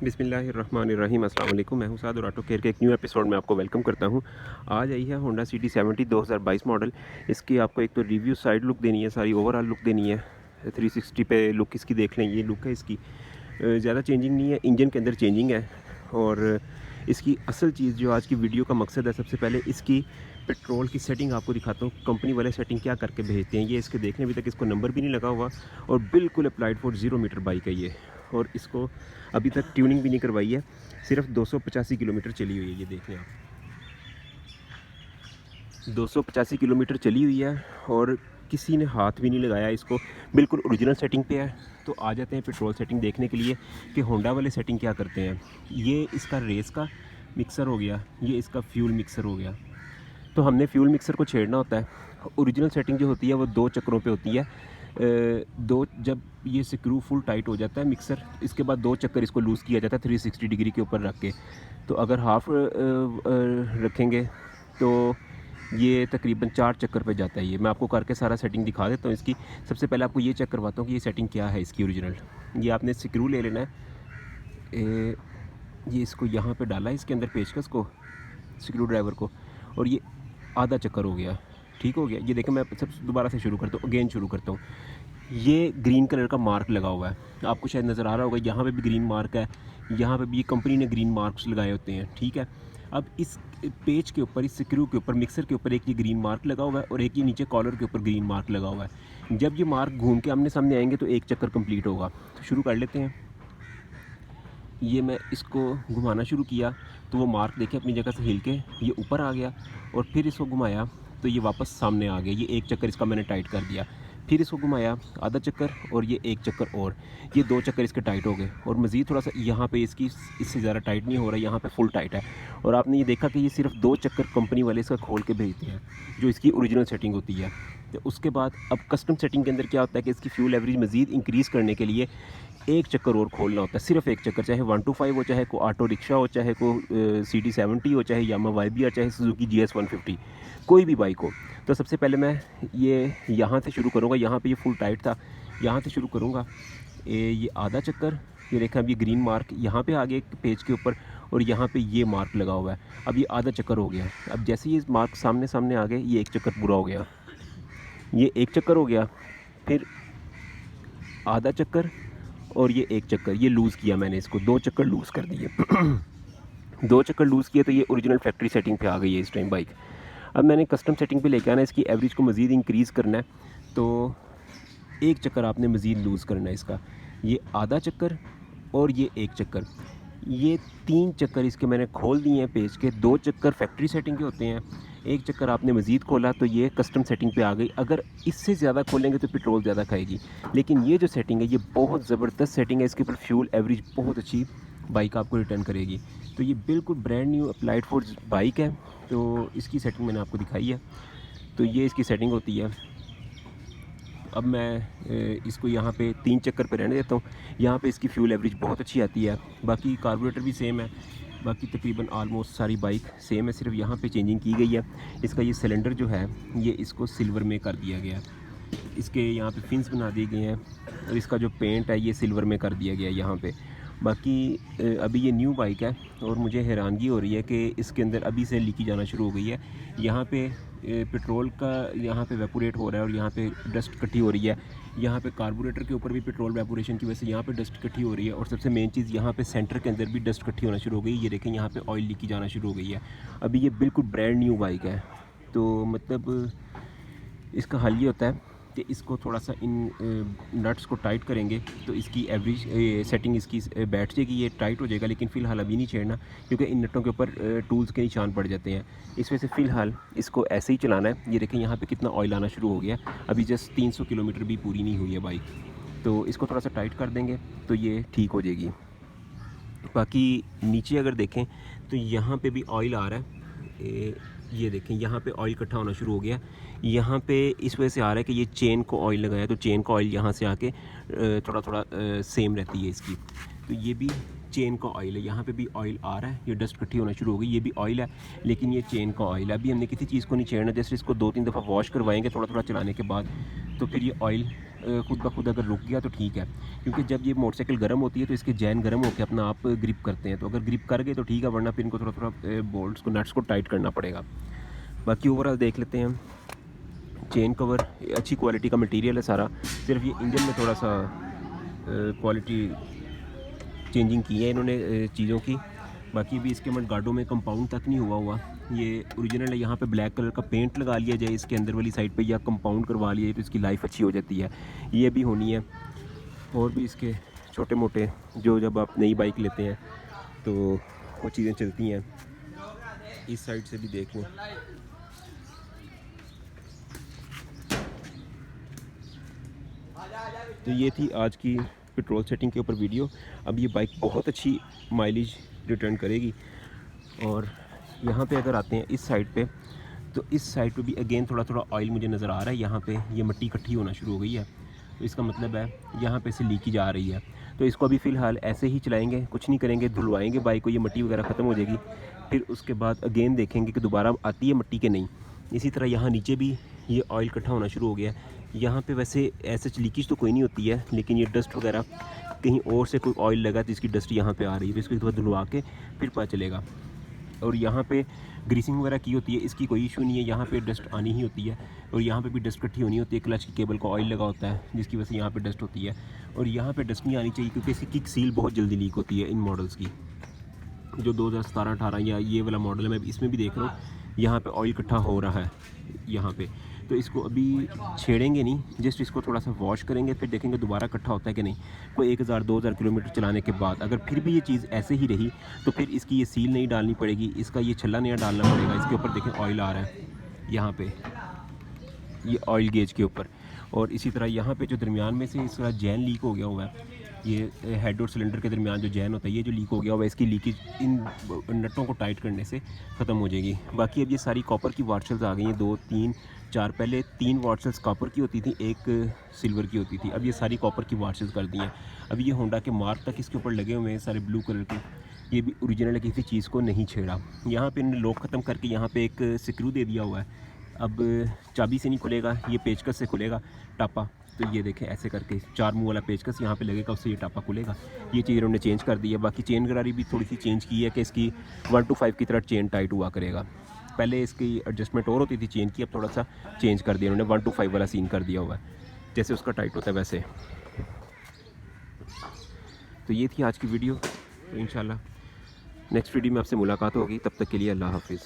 बिस्मिल्लाहिर्रहमानिर्रहीम अस्सलाम वालेकुम। मैं हूं साद और ऑटो केयर के एक न्यू एपिसोड में आपको वेलकम करता हूं। आज आई है होंडा सिटी 70 2022 मॉडल। इसकी आपको एक तो रिव्यू साइड लुक देनी है, सारी ओवरऑल लुक देनी है। 360 पे लुक इसकी देख लें, ये लुक है इसकी। ज़्यादा चेंजिंग नहीं है, इंजन के अंदर चेंजिंग है। और इसकी असल चीज़ जो आज की वीडियो का मकसद है, सबसे पहले इसकी पेट्रोल की सेटिंग आपको दिखाता हूँ। कंपनी वाले सेटिंग क्या करके भेजते हैं, ये इसके देखने अभी तक इसको नंबर भी नहीं लगा हुआ और बिल्कुल अप्लाइड फॉर 0 मीटर बाइक है ये। और इसको अभी तक ट्यूनिंग भी नहीं करवाई है, सिर्फ 285 किलोमीटर चली हुई है। ये देखें आप, 285 किलोमीटर चली हुई है और किसी ने हाथ भी नहीं लगाया इसको, बिल्कुल ओरिजिनल सेटिंग पे है। तो आ जाते हैं पेट्रोल सेटिंग देखने के लिए कि होंडा वाले सेटिंग क्या करते हैं। ये इसका रेस का मिक्सर हो गया, ये इसका फ्यूल मिक्सर हो गया। तो हमने फ्यूल मिक्सर को छेड़ना होता है। ओरिजिनल सेटिंग जो होती है वो 2 चक्रों पे होती है। दो, जब ये स्क्रू फुल टाइट हो जाता है मिक्सर, इसके बाद 2 चक्कर इसको लूज़ किया जाता है 360 डिग्री के ऊपर रख के। तो अगर हाफ रखेंगे तो ये तकरीबन 4 चक्कर पे जाता है। ये मैं आपको करके सारा सेटिंग दिखा देता हूँ इसकी। सबसे पहले आपको ये चेक करवाता हूँ कि ये सेटिंग क्या है इसकी ओरिजिनल। ये आपने स्क्रू ले लेना है, ये इसको यहाँ पे डाला है इसके अंदर पेचकस को, स्क्रू ड्राइवर को, और ये आधा चक्कर हो गया। ठीक हो गया। ये देखें, मैं सब दोबारा से शुरू करता हूँ, अगेन शुरू करता हूँ। ये ग्रीन कलर का मार्क लगा हुआ है, आपको शायद नज़र आ रहा होगा। यहाँ पे भी ग्रीन मार्क है, यहाँ पे भी ये कंपनी ने ग्रीन मार्क्स लगाए होते हैं। ठीक है। अब इस पेज के ऊपर, इस स्क्रू के ऊपर, मिक्सर के ऊपर एक ये ग्रीन मार्क लगा हुआ है और एक ये नीचे कॉलर के ऊपर ग्रीन मार्क लगा हुआ है। जब ये मार्क घूम के आमने सामने आएंगे तो एक चक्कर कंप्लीट होगा। तो शुरू कर लेते हैं। ये मैं इसको घुमाना शुरू किया तो वो मार्क देखे अपनी जगह से हिल के ये ऊपर आ गया, और फिर इसको घुमाया तो ये वापस सामने आ गया। ये एक चक्कर इसका मैंने टाइट कर दिया, फिर इसको घुमाया आधा चक्कर, और ये एक चक्कर, और ये 2 चक्कर इसके टाइट हो गए। और मज़ीद थोड़ा सा यहाँ पे इसकी इससे ज़्यादा टाइट नहीं हो रहा, यहाँ पे फुल टाइट है। और आपने ये देखा कि ये सिर्फ 2 चक्कर कंपनी वाले इसका खोल के भेजते हैं, जो इसकी ओरिजिनल सेटिंग होती है। तो उसके बाद अब कस्टम सेटिंग के अंदर क्या होता है कि इसकी फ्यूल एवरेज मज़ीद इंक्रीज़ करने के लिए एक चक्कर और खोलना होता है, सिर्फ एक चक्कर। चाहे 125 हो, चाहे कोई ऑटो रिक्शा हो, चाहे कोई CT70 हो, चाहे यामा YB, चाहे सुजुकी GS 150, कोई भी बाइक हो। तो सबसे पहले मैं ये यहाँ से शुरू करूँगा। यहाँ पे ये फुल टाइट था, यहाँ से शुरू करूँगा। ये आधा चक्कर, ये देखा अब ये ग्रीन मार्क यहाँ पे आ गया पेज के ऊपर, और यहाँ पे ये मार्क लगा हुआ है। अब ये आधा चक्कर हो गया। अब जैसे ये मार्क सामने सामने आ गए, ये एक चक्कर पूरा हो गया, ये एक चक्कर हो गया, फिर आधा चक्कर, और ये एक चक्कर। ये लूज़ किया मैंने इसको, 2 चक्कर लूज़ कर दिए। 2 चक्कर लूज़ किए तो ये ओरिजिनल फैक्ट्री सेटिंग पे आ गई है इस टाइम बाइक। अब मैंने कस्टम सेटिंग पे लेके आना है, इसकी एवरेज को मज़ीद इंक्रीज़ करना है। तो एक चक्कर आपने मज़ीद लूज़ करना है इसका, ये आधा चक्कर और ये एक चक्कर। ये 3 चक्कर इसके मैंने खोल दिए हैं पेज के। 2 चक्कर फैक्ट्री सेटिंग के होते हैं, एक चक्कर आपने मज़ीद खोला तो ये कस्टम सेटिंग पे आ गई। अगर इससे ज़्यादा खोलेंगे तो पेट्रोल ज़्यादा खाएगी, लेकिन ये जो सेटिंग है ये बहुत ज़बरदस्त सेटिंग है। इसके ऊपर फ्यूल एवरेज बहुत अच्छी बाइक आपको रिटर्न करेगी। तो ये बिल्कुल brand new applied for bike है। तो इसकी सेटिंग मैंने आपको दिखाई है। तो ये इसकी सेटिंग होती है। अब मैं इसको यहाँ पे 3 चक्कर पे रहने देता हूँ। यहाँ पे इसकी फ्यूल एवरेज बहुत अच्छी आती है। बाकी कार्बोरेटर भी सेम है, बाकी तकरीबन आलमोस्ट सारी बाइक सेम है, सिर्फ यहाँ पे चेंजिंग की गई है। इसका ये सिलेंडर जो है ये इसको सिल्वर में कर दिया गया है। इसके यहाँ पे फिन्स बना दिए गए हैं, और इसका जो पेंट है ये सिल्वर में कर दिया गया है यहाँ पे। बाकी अभी ये न्यू बाइक है और मुझे हैरानगी हो रही है कि इसके अंदर अभी से लीकेज आना शुरू हो गई है। यहाँ पे पेट्रोल का यहाँ पे वेपोरेट हो रहा है और यहाँ पे डस्ट इकट्ठी हो रही है। यहाँ पे कार्बोरेटर के ऊपर भी पेट्रोल वेपोरेशन की वजह से यहाँ पे डस्ट इकट्ठी हो रही है। और सबसे मेन चीज़, यहाँ पे सेंटर के अंदर भी डस्ट इकट्ठी होना शुरू हो गई। ये देखें, यहाँ पे ऑयल लीकेज आना शुरू हो गई है। अभी ये बिल्कुल ब्रांड न्यू बाइक है। तो मतलब इसका हल ये होता है कि इसको थोड़ा सा इन नट्स को टाइट करेंगे तो इसकी एवरेज सेटिंग इसकी बैठ जाएगी, ये टाइट हो जाएगा। लेकिन फ़िलहाल अभी नहीं छेड़ना, क्योंकि इन नटों के ऊपर टूल्स के निशान पड़ जाते हैं। इस वजह से फ़िलहाल इसको ऐसे ही चलाना है। ये देखें, यहाँ पे कितना ऑयल आना शुरू हो गया। अभी जस्ट 300 किलोमीटर भी पूरी नहीं हुई है बाइक। तो इसको थोड़ा सा टाइट कर देंगे तो ये ठीक हो जाएगी। बाकी नीचे अगर देखें तो यहाँ पे भी ऑयल आ रहा है। ये देखें, यहाँ पे ऑयल इकट्ठा होना शुरू हो गया। यहाँ पे इस वजह से आ रहा है कि ये चेन को ऑयल लगाया, तो चेन का ऑयल यहाँ से आके थोड़ा थोड़ा सेम रहती है इसकी। तो ये भी चेन का ऑयल है, यहाँ पे भी ऑयल आ रहा है। ये डस्ट इकट्ठी होना शुरू हो गई, ये भी ऑयल है, लेकिन ये चेन का ऑयल है। अभी हमने किसी चीज़ को नहीं छेड़ना, जैसे इसको 2-3 दफ़ा वॉश करवाएंगे थोड़ा थोड़ा चलाने के बाद, तो फिर ये ऑयल खुद ब खुद अगर रुक गया तो ठीक है, क्योंकि जब ये मोटरसाइकिल गर्म होती है तो इसके जैन गर्म होकर अपना आप ग्रिप करते हैं। तो अगर ग्रिप कर गए तो ठीक है, वरना फिर इनको थोड़ा थोड़ा बोल्ट्स को, नट्स को टाइट करना पड़ेगा। बाकी ओवरऑल देख लेते हैं। चेन कवर अच्छी क्वालिटी का मटेरियल है सारा, सिर्फ ये इंजन में थोड़ा सा क्वालिटी चेंजिंग की है इन्होंने चीज़ों की। बाकी भी इसके मडगार्डों में कंपाउंड तक नहीं हुआ, ये ओरिजिनल है। यहाँ पे ब्लैक कलर का पेंट लगा लिया जाए इसके अंदर वाली साइड पे, या कंपाउंड करवा लिया जाए तो इसकी लाइफ अच्छी हो जाती है, ये भी होनी है। और भी इसके छोटे मोटे जो जब आप नई बाइक लेते हैं तो वो चीज़ें चलती हैं। इस साइड से भी देख लें। तो ये थी आज की पेट्रोल सेटिंग के ऊपर वीडियो। अब ये बाइक बहुत अच्छी माइलेज रिटर्न करेगी। और यहाँ पे अगर आते हैं इस साइड पे, तो इस साइड पे भी अगेन थोड़ा थोड़ा ऑयल मुझे नज़र आ रहा है। यहाँ पे ये मिट्टी इकट्ठी होना शुरू हो गई है, तो इसका मतलब है यहाँ पे से लीकेज आ रही है। तो इसको अभी फ़िलहाल ऐसे ही चलाएंगे, कुछ नहीं करेंगे, धुलवाएंगे बाइक को, ये मिट्टी वगैरह ख़त्म हो जाएगी। फिर उसके बाद अगेन देखेंगे कि दोबारा आती है मिट्टी के नहीं। इसी तरह यहाँ नीचे भी ये ऑयल इकट्ठा होना शुरू हो गया है। यहाँ पे वैसे ऐसे लीकेज तो कोई नहीं होती है, लेकिन ये डस्ट वगैरह कहीं और से कोई ऑयल लगा तो इसकी डस्ट यहाँ पे आ रही है, तो इसको एक बार धुलवा के फिर पता चलेगा। और यहाँ पे ग्रीसिंग वगैरह की होती है, इसकी कोई इशू नहीं है, यहाँ पे डस्ट आनी ही होती है। और यहाँ पे भी डस्ट इकट्ठी होनी होती है, क्लच की केबल को ऑयल लगा होता है जिसकी वजह से यहाँ पे डस्ट होती है। और यहाँ पे डस्ट नहीं आनी चाहिए, क्योंकि इसकी किक सील बहुत जल्दी लीक होती है इन मॉडल्स की। जो 2017-18 या ये वाला मॉडल है, मैं इसमें भी देख रहा हूँ यहाँ पे ऑयल इकट्ठा हो रहा है यहाँ पे। तो इसको अभी छेड़ेंगे नहीं, जस्ट इसको थोड़ा सा वॉश करेंगे, फिर देखेंगे दोबारा इकट्ठा होता है कि नहीं। कोई 1000-2000 किलोमीटर चलाने के बाद अगर फिर भी ये चीज़ ऐसे ही रही तो फिर इसकी ये सील नहीं डालनी पड़ेगी, इसका ये छल्ला नया डालना पड़ेगा। इसके ऊपर देखें ऑयल आ रहा है यहाँ पे, ये ऑयल गेज के ऊपर। और इसी तरह यहाँ पे जो दरमियान में से इसका जैन लीक हो गया हुआ है, ये हेड और सिलेंडर के दरमियान जो जैन होता है, ये जो लीक हो गया हुआ है, इसकी लीकेज इन नटों को टाइट करने से ख़त्म हो जाएगी। बाकी अब ये सारी कॉपर की वाटशल्स आ गई हैं, 2, 3, 4, पहले 3 वाटशल्स कॉपर की होती थी, 1 सिल्वर की होती थी। अब ये सारी कॉपर की वाटशल्स कर दी हैं। अब ये होंडा के मार्क तक इसके ऊपर लगे हुए हैं सारे ब्लू कलर के, ये भी ओरिजिनल है, किसी चीज़ को नहीं छेड़ा। यहाँ पे इन्होंने लॉक ख़त्म करके यहाँ पे एक स्क्रू दे दिया हुआ है। अब चाबी से नहीं खुलेगा, ये पेचकस से खुलेगा टापा। तो ये देखें ऐसे करके 4 मुंह वाला पेचकस यहाँ पे लगेगा, उससे ये टापा खुलेगा। ये चीज़ इन्होंने चेंज कर दी है। बाकी चेन गरारी भी थोड़ी सी चेंज की है कि इसकी 1 to 5 की तरह चेन टाइट हुआ करेगा। पहले इसकी एडजस्टमेंट और होती थी चेन की, अब थोड़ा सा चेंज कर दिया उन्होंने, 1 to 5 वाला सीन कर दिया हुआ है, जैसे उसका टाइट होता है वैसे। तो ये थी आज की वीडियो। तो इंशाल्लाह नेक्स्ट वीडियो में आपसे मुलाकात होगी, तब तक के लिए अल्लाह हाफिज़।